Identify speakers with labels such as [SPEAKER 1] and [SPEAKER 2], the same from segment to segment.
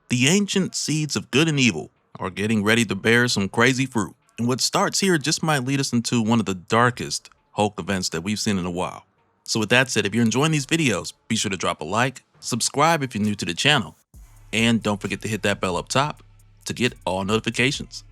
[SPEAKER 1] The ancient seeds of good and evil are getting ready to bear some crazy fruit. And what starts here just might lead us into one of the darkest Hulk events that we've seen in a while. So with that said, if you're enjoying these videos, be sure to drop a like, subscribe if you're new to the channel, and don't forget to hit that bell up top to get all notifications.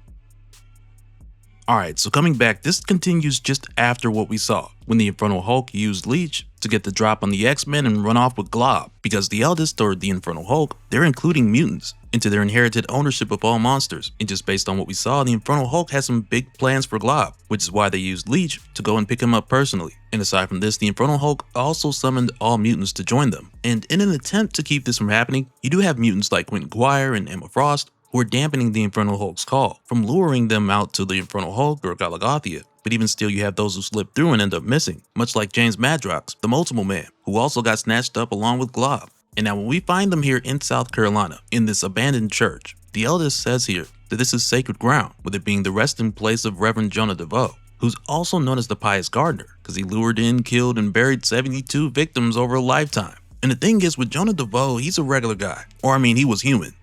[SPEAKER 1] Alright, so coming back, this continues just after what we saw, when the Infernal Hulk used Leech to get the drop on the X-Men and run off with Glob, because the Eldest, or the Infernal Hulk, they're including mutants into their inherited ownership of all monsters, and just based on what we saw, the Infernal Hulk has some big plans for Glob, which is why they used Leech to go and pick him up personally. And aside from this, the Infernal Hulk also summoned all mutants to join them, and in an attempt to keep this from happening, you do have mutants like Quentin Quire and Emma Frost, who are dampening the Infernal Hulk's call, from luring them out to the Infernal Hulk or Galagathia. But even still, you have those who slip through and end up missing, much like James Madrox, the Multiple Man, who also got snatched up along with Glob. And now when we find them here in South Carolina, in this abandoned church, the Eldest says here that this is sacred ground, with it being the resting place of Reverend Jonah DeVoe, who's also known as the Pious Gardener, because he lured in, killed, and buried 72 victims over a lifetime. And the thing is, with Jonah DeVoe, he's a regular guy. Or I mean, he was human.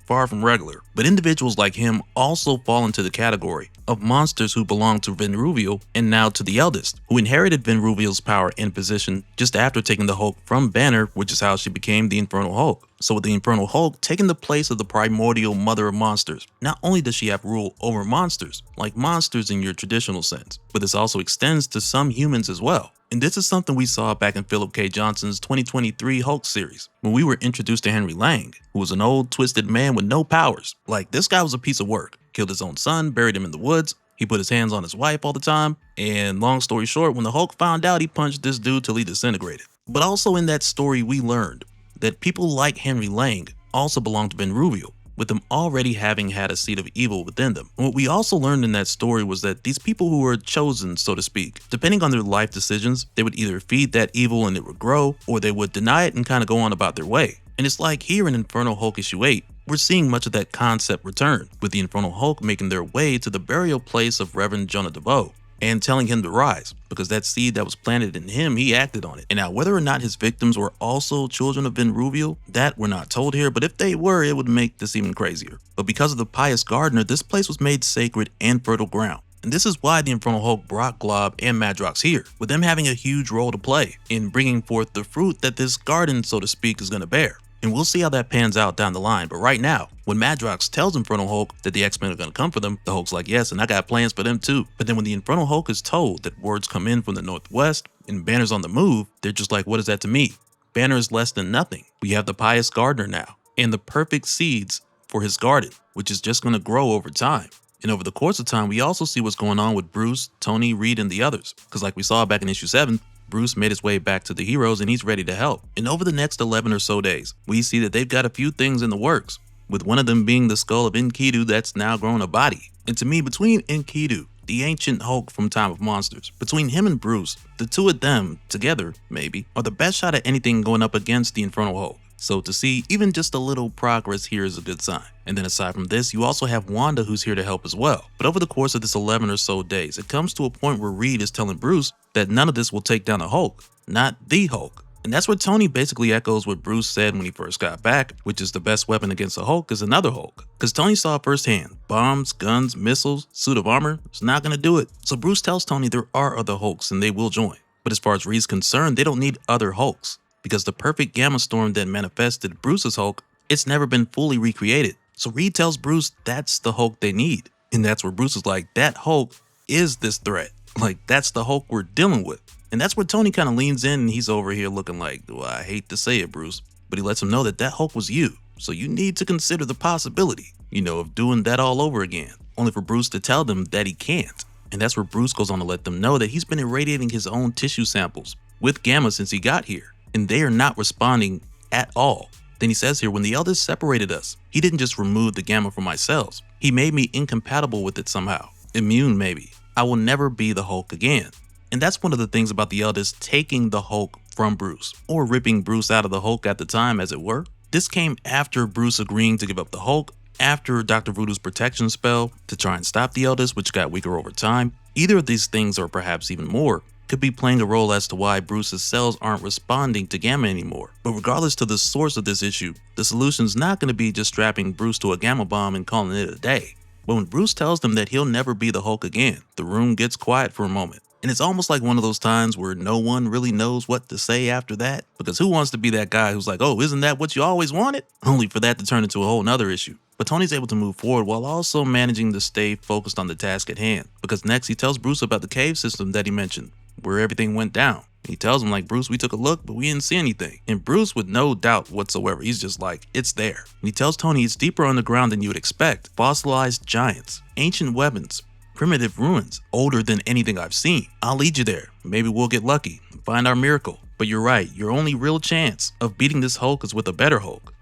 [SPEAKER 1] Far from regular. But individuals like him also fall into the category of monsters who belong to Venruvial and now to the Eldest, who inherited Venruvial's power and position just after taking the Hulk from Banner, which is how she became the Infernal Hulk. So with the Infernal Hulk taking the place of the primordial mother of monsters, not only does she have rule over monsters, like monsters in your traditional sense, but this also extends to some humans as well. And this is something we saw back in Philip K. Johnson's 2023 Hulk series, when we were introduced to Henry Lang, who was an old, twisted man with no powers. Like, this guy was a piece of work. Killed his own son, buried him in the woods, he put his hands on his wife all the time, and long story short, when the Hulk found out, he punched this dude till he disintegrated. But also in that story, we learned that people like Henry Lang also belonged to Venruvial, with them already having had a seed of evil within them. And what we also learned in that story was that these people who were chosen, so to speak, depending on their life decisions, they would either feed that evil and it would grow, or they would deny it and kind of go on about their way. And it's like here in Infernal Hulk issue 8, we're seeing much of that concept return, with the Infernal Hulk making their way to the burial place of Reverend Jonah DeVoe, and telling him to rise, because that seed that was planted in him, he acted on it. And now whether or not his victims were also children of Venruvial, that we're not told here, but if they were, it would make this even crazier. But because of the Pious Gardener, this place was made sacred and fertile ground. And this is why the Infernal Hulk brought Glob and Madrox here, with them having a huge role to play in bringing forth the fruit that this garden, so to speak, is going to bear. And we'll see how that pans out down the line, but right now, when Madrox tells Infernal Hulk that the X-Men are going to come for them, the Hulk's like, yes, and I got plans for them too. But then when the Infernal Hulk is told that words come in from the Northwest and Banner's on the move, they're just like, what is that to me? Banner is less than nothing. We have the Pious Gardener now, and the perfect seeds for his garden, which is just going to grow over time. And over the course of time, we also see what's going on with Bruce, Tony, Reed, and the others. Because like we saw back in issue 7, Bruce made his way back to the heroes and he's ready to help. And over the next 11 or so days, we see that they've got a few things in the works, with one of them being the skull of Enkidu that's now grown a body. And to me, between Enkidu, the ancient Hulk from Time of Monsters, between him and Bruce, the two of them, together, maybe, are the best shot at anything going up against the Infernal Hulk. So to see even just a little progress here is a good sign. And then aside from this, you also have Wanda, who's here to help as well. But over the course of this 11 or so days, it comes to a point where Reed is telling Bruce that none of this will take down the Hulk, not the Hulk. And that's where Tony basically echoes what Bruce said when he first got back, which is the best weapon against a Hulk is another Hulk. Because Tony saw firsthand, bombs, guns, missiles, suit of armor, it's not going to do it. So Bruce tells Tony there are other Hulks and they will join. But as far as Reed's concerned, they don't need other Hulks, because the perfect Gamma Storm that manifested Bruce's Hulk, it's never been fully recreated. So Reed tells Bruce that's the Hulk they need. And that's where Bruce is like, that Hulk is this threat. Like, that's the Hulk we're dealing with. And that's where Tony kind of leans in and he's over here looking like, well, I hate to say it, Bruce, but he lets him know that that Hulk was you. So you need to consider the possibility, of doing that all over again, only for Bruce to tell them that he can't. And that's where Bruce goes on to let them know that he's been irradiating his own tissue samples with Gamma since he got here, and they are not responding at all. Then he says here, when the Eldest separated us, he didn't just remove the Gamma from my cells. He made me incompatible with it somehow. Immune, maybe. I will never be the Hulk again. And that's one of the things about the Eldest taking the Hulk from Bruce, or ripping Bruce out of the Hulk at the time, as it were. This came after Bruce agreeing to give up the Hulk, after Dr. Voodoo's protection spell to try and stop the Eldest, which got weaker over time. Either of these things, or perhaps even more, could be playing a role as to why Bruce's cells aren't responding to gamma anymore. But regardless to the source of this issue, the solution's not going to be just strapping Bruce to a gamma bomb and calling it a day. But when Bruce tells them that he'll never be the Hulk again, the room gets quiet for a moment. And it's almost like one of those times where no one really knows what to say after that. Because who wants to be that guy who's like, oh, isn't that what you always wanted? Only for that to turn into a whole nother issue. But Tony's able to move forward while also managing to stay focused on the task at hand. Because next he tells Bruce about the cave system that he mentioned, where everything went down. He tells him like, Bruce, we took a look, but we didn't see anything. And Bruce, with no doubt whatsoever, he's just like, it's there. And he tells Tony it's deeper underground than you would expect. Fossilized giants, ancient weapons, primitive ruins, older than anything I've seen. I'll lead you there. Maybe we'll get lucky and find our miracle. But you're right, your only real chance of beating this Hulk is with a better Hulk.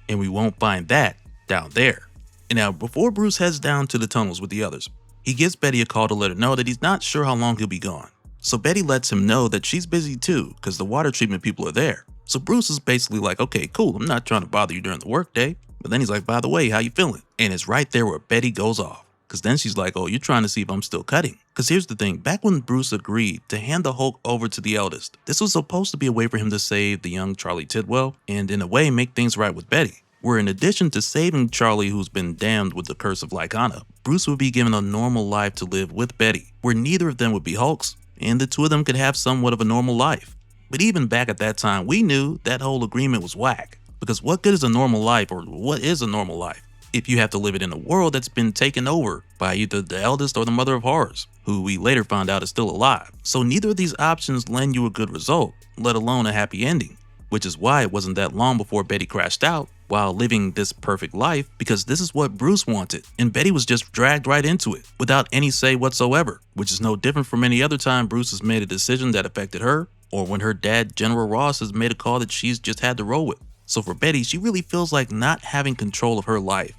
[SPEAKER 1] And we won't find that down there. And now, before Bruce heads down to the tunnels with the others, he gives Betty a call to let her know that he's not sure how long he'll be gone. So Betty lets him know that she's busy too, because the water treatment people are there. So Bruce is basically like, okay, cool, I'm not trying to bother you during the workday. But then he's like, by the way, how you feeling? And it's right there where Betty goes off. Because then she's like, oh, you're trying to see if I'm still cutting. Because here's the thing, back when Bruce agreed to hand the Hulk over to the eldest, this was supposed to be a way for him to save the young Charlie Tidwell, and in a way make things right with Betty. Where in addition to saving Charlie, who's been damned with the curse of Lycana, Bruce would be given a normal life to live with Betty, where neither of them would be Hulks, and the two of them could have somewhat of a normal life. But even back at that time, we knew that whole agreement was whack. Because what good is a normal life, or what is a normal life, if you have to live it in a world that's been taken over by either the eldest or the mother of horrors, who we later found out is still alive? So neither of these options lend you a good result, let alone a happy ending. Which is why it wasn't that long before Betty crashed out while living this perfect life, because this is what Bruce wanted, and Betty was just dragged right into it without any say whatsoever, which is no different from any other time Bruce has made a decision that affected her, or when her dad, General Ross, has made a call that she's just had to roll with. So for Betty, she really feels like not having control of her life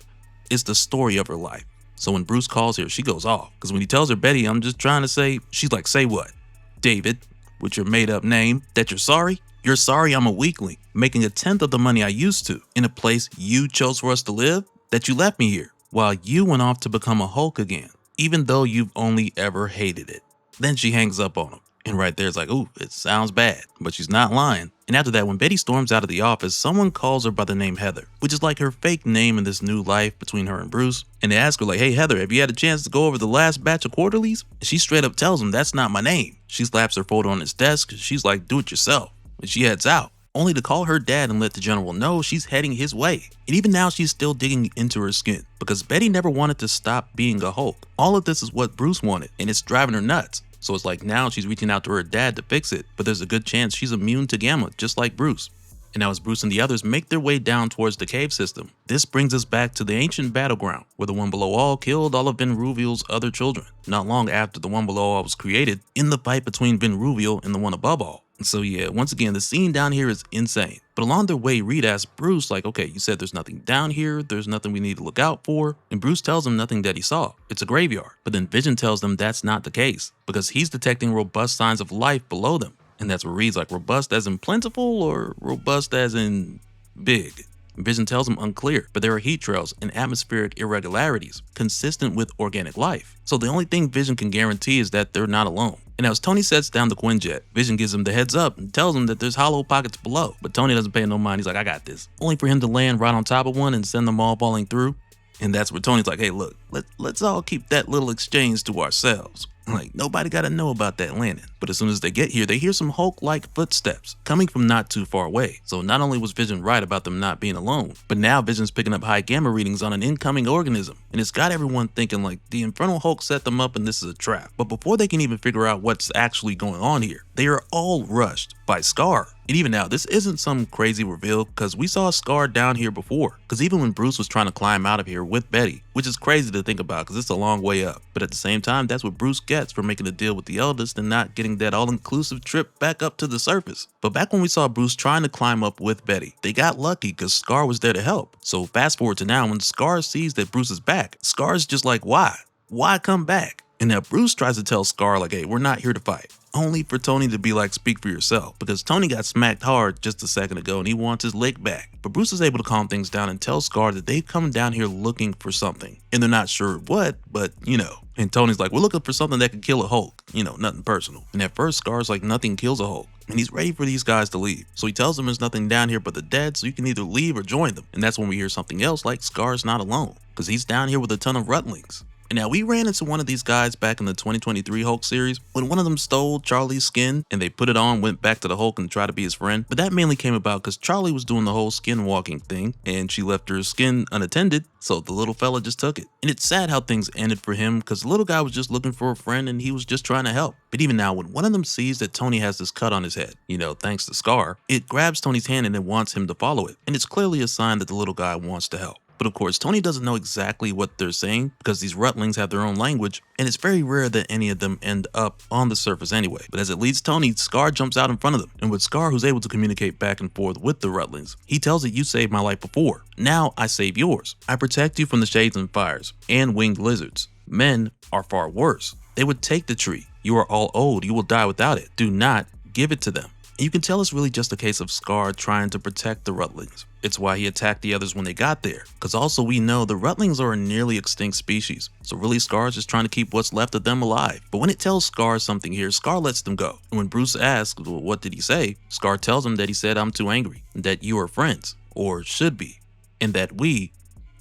[SPEAKER 1] is the story of her life. So when Bruce calls her, she goes off, because when he tells her, Betty, I'm just trying to say, she's like, say what? David, with your made up name, that you're sorry? You're sorry I'm a weakling, making 1/10 of the money I used to, in a place you chose for us to live, that you left me here, while you went off to become a Hulk again, even though you've only ever hated it. Then she hangs up on him, and right there it's like, ooh, it sounds bad, but she's not lying. And after that, when Betty storms out of the office, someone calls her by the name Heather, which is like her fake name in this new life between her and Bruce. And they ask her like, hey Heather, have you had a chance to go over the last batch of quarterlies? And she straight up tells them that's not my name. She slaps her photo on his desk, she's like, do it yourself. And she heads out, only to call her dad and let the general know she's heading his way. And even now she's still digging into her skin, because Betty never wanted to stop being a Hulk. All of this is what Bruce wanted, and it's driving her nuts. So it's like now she's reaching out to her dad to fix it, but there's a good chance she's immune to gamma, just like Bruce. And now as Bruce and the others make their way down towards the cave system, this brings us back to the ancient battleground, where the One Below All killed all of Ben Ruviel's other children, not long after the One Below All was created, in the fight between Ben Ruviel and the One Above All. And so yeah, once again, the scene down here is insane. But along their way, Reed asks Bruce like, okay, you said there's nothing down here, there's nothing we need to look out for. And Bruce tells him nothing that he saw. It's a graveyard. But then Vision tells them that's not the case, because he's detecting robust signs of life below them. And that's where Reed's like, robust as in plentiful or robust as in big? Vision tells him unclear, but there are heat trails and atmospheric irregularities consistent with organic life. So the only thing Vision can guarantee is that they're not alone. And as Tony sets down the Quinjet, Vision gives him the heads up and tells him that there's hollow pockets below. But Tony doesn't pay no mind, he's like, I got this. Only for him to land right on top of one and send them all falling through. And that's where Tony's like, hey look, let's all keep that little exchange to ourselves. Like, nobody gotta know about that landing. But as soon as they get here, they hear some Hulk-like footsteps coming from not too far away. So not only was Vision right about them not being alone, but now Vision's picking up high gamma readings on an incoming organism. And it's got everyone thinking like, the Infernal Hulk set them up and this is a trap. But before they can even figure out what's actually going on here, they are all rushed by Scar. And even now, this isn't some crazy reveal, because we saw Scar down here before. Because even when Bruce was trying to climb out of here with Betty, which is crazy to think about because it's a long way up. But at the same time, that's what Bruce gets for making a deal with the eldest and not getting that all-inclusive trip back up to the surface. But back when we saw Bruce trying to climb up with Betty, they got lucky because Scar was there to help. So fast forward to now, when Scar sees that Bruce is back, Scar's just like, why? Why come back? And now Bruce tries to tell Scar like, hey, we're not here to fight. Only for Tony to be like, speak for yourself, because Tony got smacked hard just a second ago and he wants his lick back. But Bruce is able to calm things down and tell Scar that they've come down here looking for something. And they're not sure what, but you know, And Tony's like, we're looking for something that can kill a Hulk. You know, nothing personal. And at first, Scar's like, nothing kills a Hulk. And he's ready for these guys to leave. So he tells them there's nothing down here but the dead, so you can either leave or join them. And that's when we hear something else like Scar's not alone, because he's down here with a ton of Rutlings. And now we ran into one of these guys back in the 2023 Hulk series when one of them stole Charlie's skin and they put it on, went back to the Hulk and tried to be his friend. But that mainly came about because Charlie was doing the whole skin walking thing and she left her skin unattended, so the little fella just took it. And it's sad how things ended for him because the little guy was just looking for a friend and he was just trying to help. But even now, when one of them sees that Tony has this cut on his head, you know, thanks to Scar, it grabs Tony's hand and it wants him to follow it. And it's clearly a sign that the little guy wants to help. But of course, Tony doesn't know exactly what they're saying because these Rutlings have their own language, and it's very rare that any of them end up on the surface anyway. But as it leads Tony, Scar jumps out in front of them, and with Scar, who's able to communicate back and forth with the Rutlings, he tells it, you saved my life before. Now I save yours. I protect you from the shades and fires, and winged lizards. Men are far worse. They would take the tree. You are all old. You will die without it. Do not give it to them. And you can tell it's really just a case of Scar trying to protect the Rutlings. It's why he attacked the others when they got there. Because also we know the Rutlings are a nearly extinct species. So really Scar's just trying to keep what's left of them alive. But when it tells Scar something here, Scar lets them go. And when Bruce asks, well, what did he say? Scar tells him that he said, I'm too angry. And that you are friends. Or should be. And that we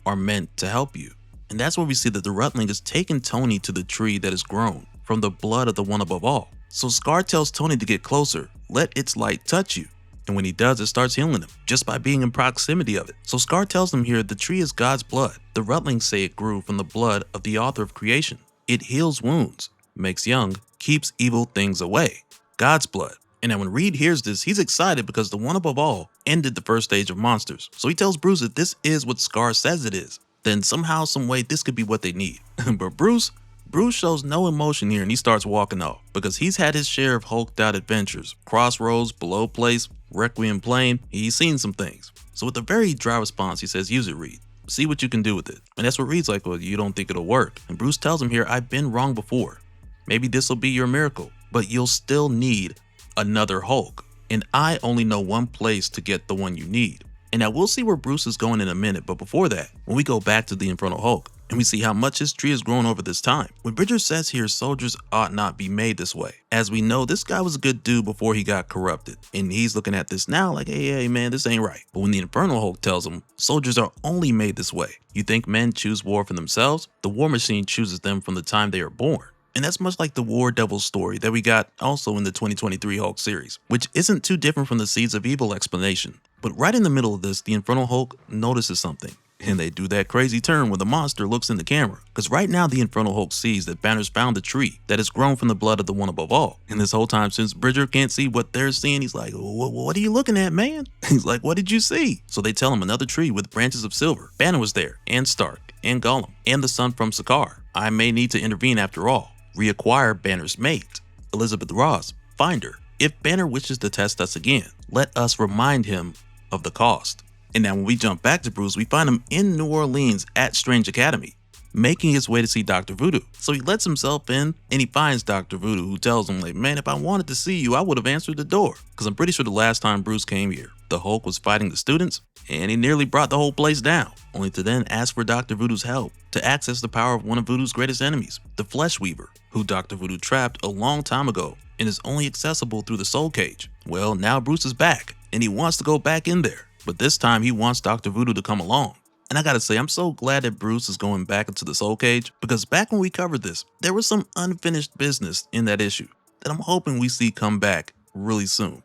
[SPEAKER 1] are meant to help you. And that's where we see that the Rutling is taking Tony to the tree that is grown from the blood of the one above all. So Scar tells Tony to get closer. Let its light touch you. And when he does, it starts healing him, just by being in proximity of it. So Scar tells them here, the tree is God's blood. The Rutlings say it grew from the blood of the author of creation. It heals wounds, makes young, keeps evil things away. God's blood. And now when Reed hears this, he's excited because the one above all ended the first stage of monsters. So he tells Bruce that this is what Scar says it is. Then somehow, some way, this could be what they need. But Bruce shows no emotion here and he starts walking off because he's had his share of hulked out adventures. Crossroads, Below Place, Requiem Plain, he's seen some things. So with a very dry response, he says, use it, Reed. See what you can do with it. And that's what Reed's like, well, you don't think it'll work. And Bruce tells him here, I've been wrong before. Maybe this will be your miracle, but you'll still need another Hulk. And I only know one place to get the one you need. And now we'll see where Bruce is going in a minute, but before that, when we go back to the Infernal Hulk, and we see how much his tree has grown over this time. When Bridger says here, soldiers ought not be made this way. As we know, this guy was a good dude before he got corrupted. And he's looking at this now like, hey man, this ain't right. But when the Infernal Hulk tells him, soldiers are only made this way. You think men choose war for themselves? The war machine chooses them from the time they are born. And that's much like the War Devil story that we got also in the 2023 Hulk series, which isn't too different from the Seeds of Evil explanation. But right in the middle of this, the Infernal Hulk notices something. And they do that crazy turn when the monster looks in the camera. Because right now the Infernal Hulk sees that Banner's found the tree that has grown from the blood of the one above all. And this whole time, since Bridger can't see what they're seeing, he's like, what are you looking at, man? He's like, what did you see? So they tell him another tree with branches of silver. Banner was there, and Stark, and Gollum, and the son from Sakaar. I may need to intervene after all. Reacquire Banner's mate, Elizabeth Ross. Find her. If Banner wishes to test us again, let us remind him of the cost. And now when we jump back to Bruce, we find him in New Orleans at Strange Academy, making his way to see Dr. Voodoo. So he lets himself in and he finds Dr. Voodoo, who tells him like, man, if I wanted to see you, I would have answered the door. Because I'm pretty sure the last time Bruce came here, the Hulk was fighting the students and he nearly brought the whole place down, only to then ask for Dr. Voodoo's help to access the power of one of Voodoo's greatest enemies, the Flesh Weaver, who Dr. Voodoo trapped a long time ago and is only accessible through the Soul Cage. Well, now Bruce is back and he wants to go back in there. But this time he wants Dr. Voodoo to come along. And I gotta say, I'm so glad that Bruce is going back into the Soul Cage, because back when we covered this, there was some unfinished business in that issue that I'm hoping we see come back really soon.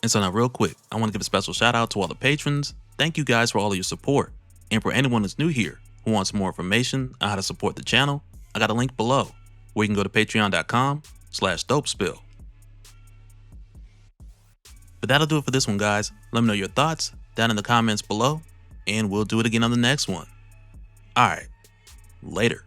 [SPEAKER 1] And so now real quick, I want to give a special shout out to all the patrons. Thank you guys for all of your support. And for anyone that's new here who wants more information on how to support the channel, I got a link below where you can go to patreon.com/dopespill. But that'll do it for this one, guys. Let me know your thoughts down in the comments below, and we'll do it again on the next one. Alright, later.